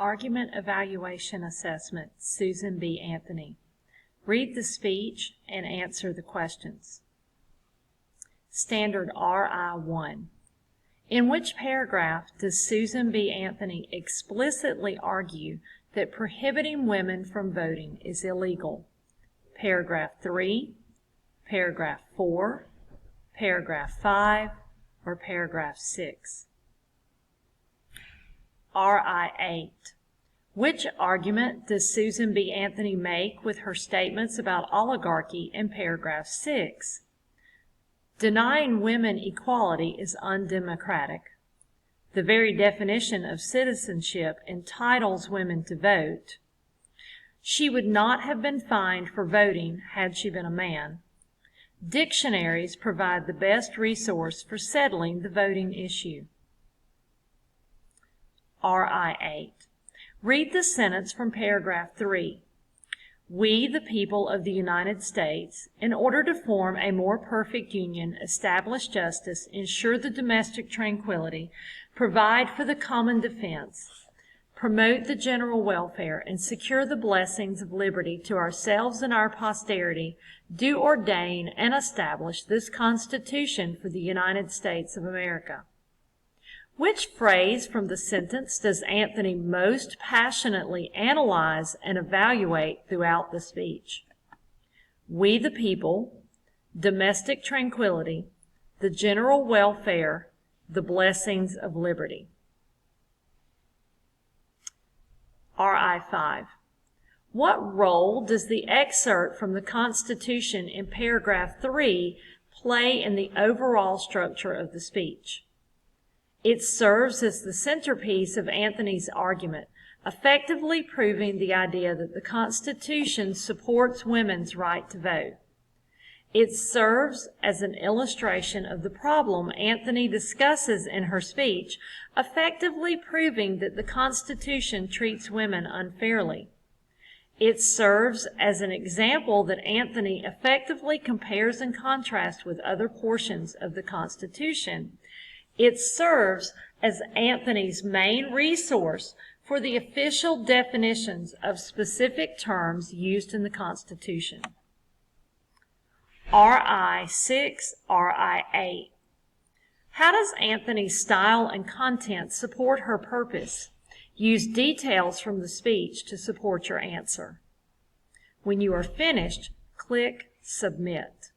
Argument Evaluation Assessment, Susan B. Anthony. Read the speech and answer the questions. Standard RI1. In which paragraph does Susan B. Anthony explicitly argue that prohibiting women from voting is illegal? Paragraph 3, paragraph 4, paragraph 5, or paragraph 6? RI8. Which argument does Susan B. Anthony make with her statements about oligarchy in paragraph 6? Denying women equality is undemocratic. The very definition of citizenship entitles women to vote. She would not have been fined for voting had she been a man. Dictionaries provide the best resource for settling the voting issue. RI8. Read the sentence from paragraph 3. We, the people of the United States, in order to form a more perfect union, establish justice, ensure the domestic tranquility, provide for the common defense, promote the general welfare, and secure the blessings of liberty to ourselves and our posterity, do ordain and establish this Constitution for the United States of America. Which phrase from the sentence does Anthony most passionately analyze and evaluate throughout the speech? We the people, domestic tranquility, the general welfare, the blessings of liberty. RI5. What role does the excerpt from the Constitution in paragraph 3 play in the overall structure of the speech? It serves as the centerpiece of Anthony's argument, effectively proving the idea that the Constitution supports women's right to vote. It serves as an illustration of the problem Anthony discusses in her speech, effectively proving that the Constitution treats women unfairly. It serves as an example that Anthony effectively compares and contrasts with other portions of the Constitution. It serves as Anthony's main resource for the official definitions of specific terms used in the Constitution. RI6, RI8. How does Anthony's style and content support her purpose? Use details from the speech to support your answer. When you are finished, click Submit.